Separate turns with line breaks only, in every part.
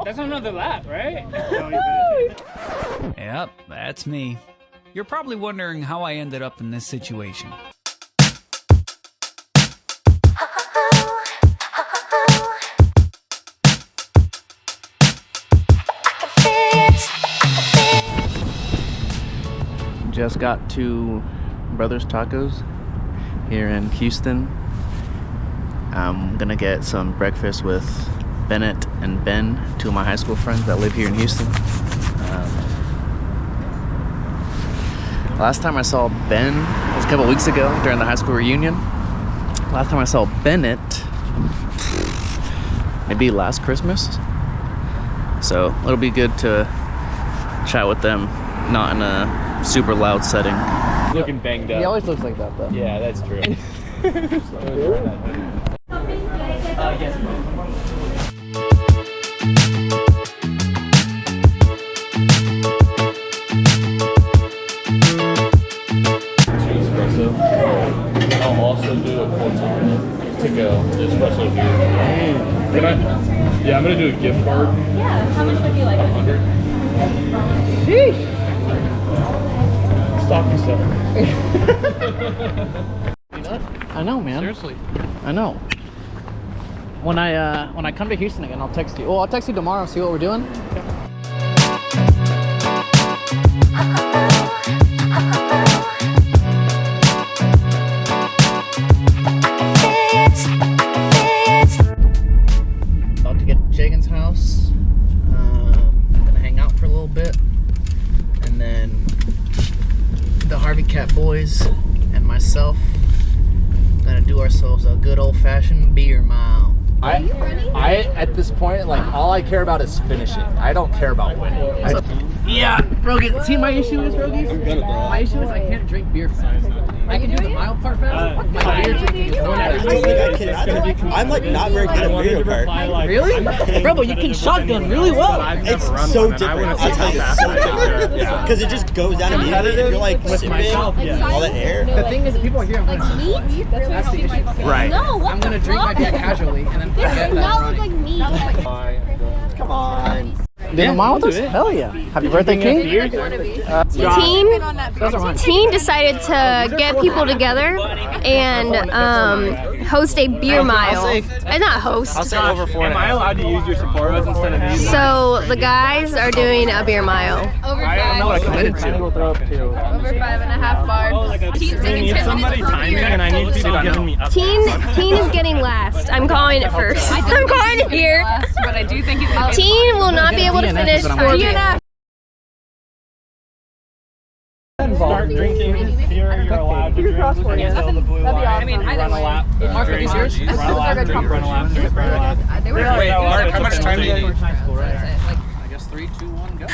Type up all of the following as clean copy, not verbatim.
That's another lap, right?
Yep, that's me. You're probably wondering how I ended up in this situation.
Just got to Brothers Tacos here in Houston. I'm gonna get some breakfast with Bennett and Ben, two of my high school friends that live here in Houston. Last time I saw Ben was a couple weeks ago during the high school reunion. Last time I saw Bennett, maybe last Christmas. So it'll be good to chat with them, not in a super loud setting.
Looking banged up.
He always looks like that though.
Yeah, that's true. I'll also do a cortado to go. Espresso here. I'm gonna do a gift card.
Yeah, how much would you like?
100.
Sheesh.
Stocking stuff.
I know, man.
Seriously.
I know. When I come to Houston again, I'll text you. Well, I'll text you tomorrow, see what we're doing. About to get to Jagan's house. Gonna hang out for a little bit. And then the Harvey Cat boys and myself gonna do ourselves a good old-fashioned beer mile.
I at this point, like, all I care about is finishing. I don't care about winning.
Yeah, Rogan. See, my issue is, Rogies? My issue is I can't drink beer fast. I can do the mile part fast. My beer drinking is one
I think I can. I'm like not very good at Mario Kart.
Really? Bro, but you can shotgun really well.
It's so different. I'll tell you, it's so different. Because it just goes down immediately. You're like sipping all that air.
The thing is that people are here, I'm like,
Me?
that's the issue.
Right.
No, what
I'm gonna drink my beer casually and then
This
forget
does
that
not
I'm
look like
running.
me.
Come on.
Did a mile with us? Hell yeah. Happy birthday, King.
Teen decided to get people together and host a beer mile. Not host.
I'll say over 4.
Am I allowed to use your Sapporos instead of these?
So the guys are doing a beer mile.
I don't know what I committed to.
Over 5.5 bars.
I need somebody timing and I need people giving me up.
Teen is getting last. I'm calling it first. I'm calling it here.
But I do think he's
Teen will not be able to finish for beer.
Start drinking here, you're allowed to drink until the blue line.
I mean, either
Run a
way.
lap.
Mark, are these yours?
Run a lap, drink, run a lap, drink, run a lap.
They were
Wait, Mark, how much time do you need?
I guess 3, 2, 1, go.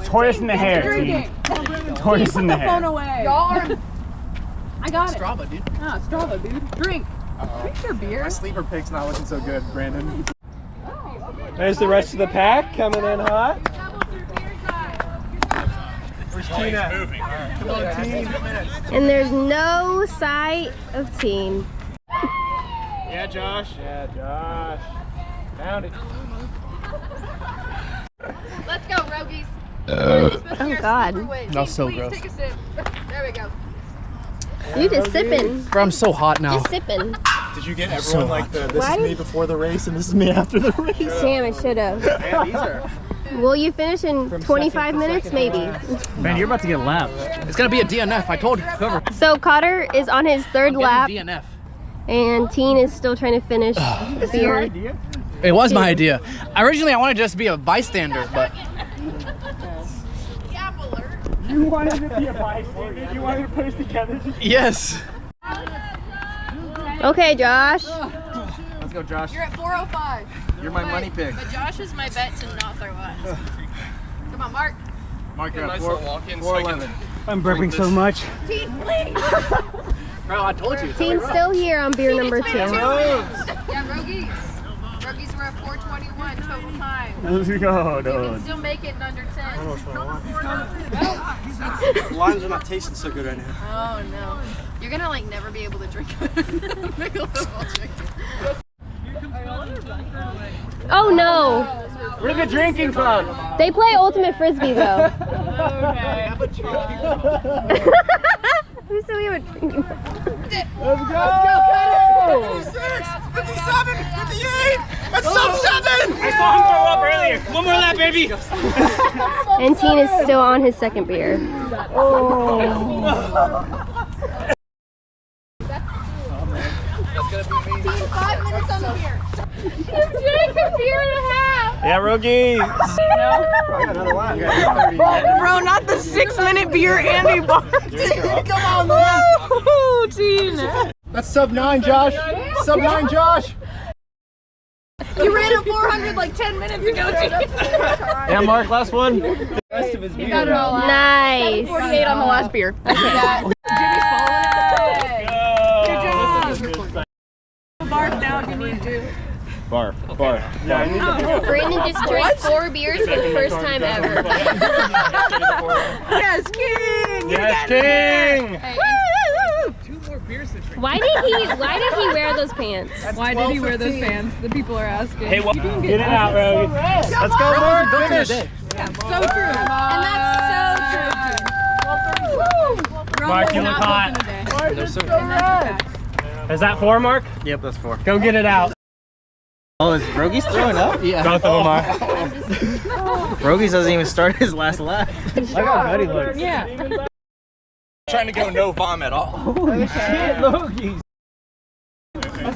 Tortoise in the hair, team. Tortoise in the hair.
Y'all are. I got it.
Strava, dude.
Ah, Strava, dude. Drink. Drink your beer.
My sleeper pick's not looking so good, Brandon.
There's the rest of the pack coming in hot. Where's Teen at? Come on, Teen.
And there's no sight of Teen.
Yeah, Josh. Yeah, Josh. Found it.
Let's go, Rogies.
Oh God.
That was so gross.
Take a sip. There we go.
You just sipping.
Bro, I'm so hot now.
Just sipping.
Did you get everyone
So
like the this
Why
is me
did-
before the race and this is me after the race?
Damn, I should have.
Man, these are
Will you finish in 25 minutes? Maybe.
Man, you're about to get lapped. It's gonna be a DNF. I told you. Whoever.
So Cotter is on his third lap,
DNF.
and Teen is still trying to finish the beer.
It was my idea. Originally, I wanted to just be a bystander, but
You wanted to be a bystander? You wanted to put us together?
yes.
Okay, Josh.
Let's go, Josh.
You're at 4:05.
You're my money pick.
But Josh is my bet to not throw us. Come on, Mark.
Mark, you're at 4:11.
I'm burping so much.
Teen, please.
Bro, I told you.
Teen's still here on beer number 2.
Yeah, Rogies. Rogies were at 4:21 total time.
Let's go,
You can
dude.
still make it in under 10.
The limes are not tasting so good right now.
Oh no. You're gonna like never be able to drink Michelob Ultra.
don't know.
We're the drinking club.
They play ultimate frisbee though. Who's so we have a drinking?
Let's go!
56, 57, 58, that's sub 7!
I saw him throw up earlier. One more lap, baby.
And Teen is still on his second beer.
Team, 5 minutes on the beer. You drank a beer and a half.
Yeah, Rogie.
Bro, not the 6-minute beer Andy bar.
Come on, man!
Woo, Teen.
That's sub 9, Josh. Sub 9, Josh.
You ran a 400 like 10 minutes ago, Teen.
Yeah, Mark, last one.
You got it all out.
Nice.
48 on the last beer. Jimmy's following it. Good job. Barf now if you need to.
Barf.
Brandon just drank 4 beers for the first time ever.
Yes, King.
Yes, King.
Why did he wear those pants?
Why did he wear those pants? The people are asking.
Hey, get it out, Rogie.
Let's go, Mark. Finish.
So true. And that's so true.
Mark, you look hot. Is that 4, Mark?
Yep, that's 4.
Go get it out.
Oh, is Rogie's throwing up?
Yeah.
Both of them are.
Rogie doesn't even start his last lap.
Look how good he looks.
Yeah.
Trying to go no vom at all.
Holy shit, Logie.
Not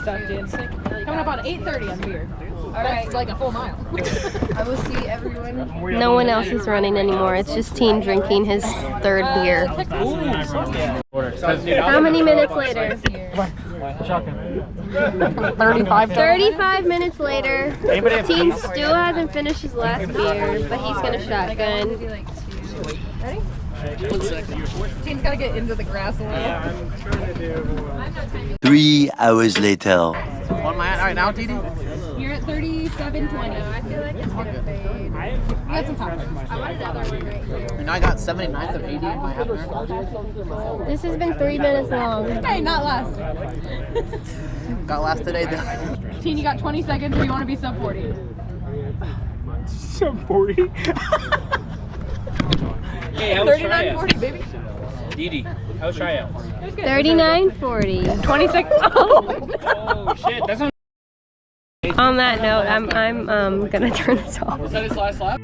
stuck, dude. Coming up on 8:30 on beer. That's like a full mile.
I will see everyone.
No one else is running anymore. It's just Teen drinking his 3rd beer. How many minutes later? 35 minutes later. Teen still hasn't finished his last beer, but he's gonna shotgun.
Ready? Teen's gotta get into the grass a little.
3 hours later.
What am I at right now, TD?
You're at 37:20. I feel like it's gonna fade. You got some time. I want another one right here.
You know, I got 79th of 80 in my half marathon.
This has been 3 minutes long.
Hey, not last.
Got last today, though.
Teen, you got 20 seconds or you want to be sub 40?
Sub 40. Hey, how's
39:40, baby.
Didi, how's tryouts?
39:40.
20 seconds. Oh.
Oh shit, that's not.
On that note, I'm gonna turn this off.
Was that his last lap?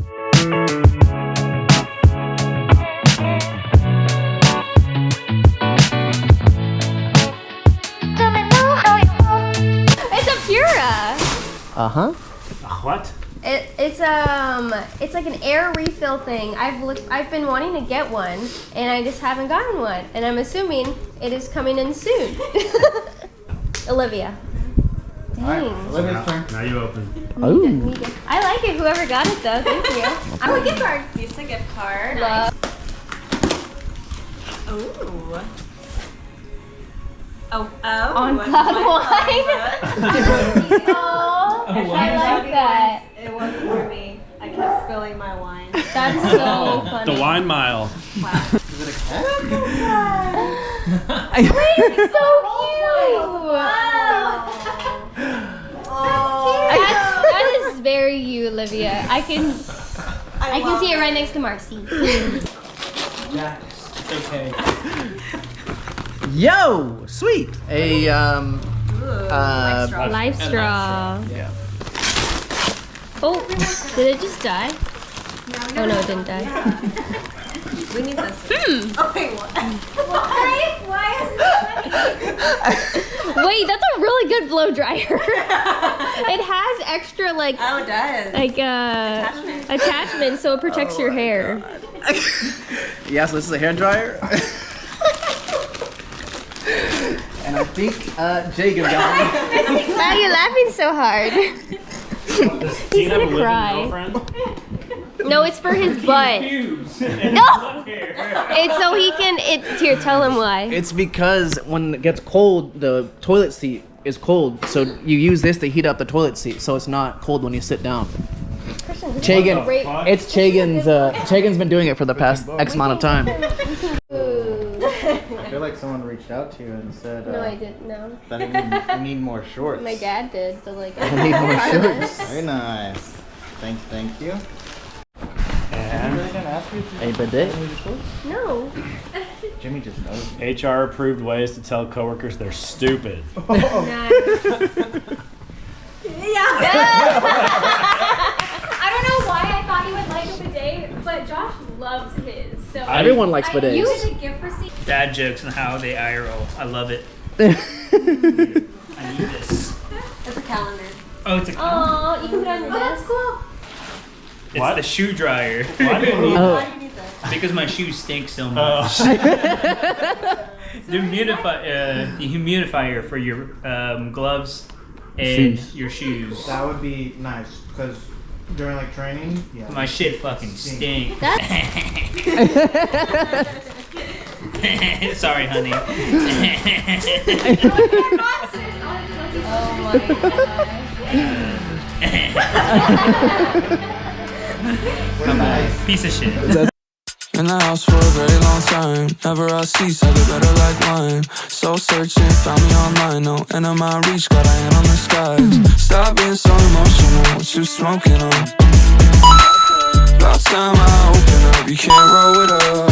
It's a Pura.
Uh-huh.
What?
It's like an air refill thing. I've been wanting to get one, and I just haven't gotten one, and I'm assuming it is coming in soon. Olivia. Dang.
Olivia's turn.
Now you open.
Ooh.
I like it. Whoever got it though, thank you. I'm a gift card.
Use a gift card.
Love.
Ooh.
On cloud wine. Oh, I like that.
It wasn't for me. I kept spilling my wine.
That's so funny.
The wine mile.
It's so cute. That is very you, Olivia. I can see it right next to Marcy.
Yo, sweet. A
Life straw.
Yeah.
Oh, did it just die? Oh no, it didn't die.
We need this.
Oh wait, what? Why is it? Wait, that's a really good blow dryer. It has extra like
Oh, it does.
like attachment so it protects your hair.
Yeah, so this is a hair dryer. And I think Jacob got me.
Why are you laughing so hard? He's gonna cry. No, it's for his butt. No! It's so he can, here, tell him why.
It's because when it gets cold, the toilet seat is cold. So you use this to heat up the toilet seat so it's not cold when you sit down. Chagan, it's Chagan's been doing it for the past X amount of time. like someone reached out to you and said,
No, I didn't. No.
that I need more shorts.
My dad did, but like
I need more
part of
shorts.
this.
Very nice. Thank you.
And
Really gonna ask you if you need shorts?
No.
Jimmy just knows.
HR approved ways to tell coworkers they're stupid.
Nice.
Yeah. I don't know why I thought he would like a bidet, but Josh loves his. So
Everyone likes
I
bidets.
used a gift receipt.
dad jokes and how they eye roll. I love it. I need this.
It's a calendar.
Oh, it's a.
Oh, you can put it on your desk.
It's
What?
the shoe dryer.
Why do you need
Why do you need this?
Because my shoes stink so much. The humidifier for your gloves and your shoes.
That would be nice because during like training, yeah.
My shit fucking stinks. Sorry, honey.
Oh my god.
Piece of shit.
In the house for a very long time. Never I cease, I get better like wine. Soul searching, found me online. No end of my reach, got a hand on the skies. Stop being so emotional, what you smoking on? About time I open up, you can't roll with us.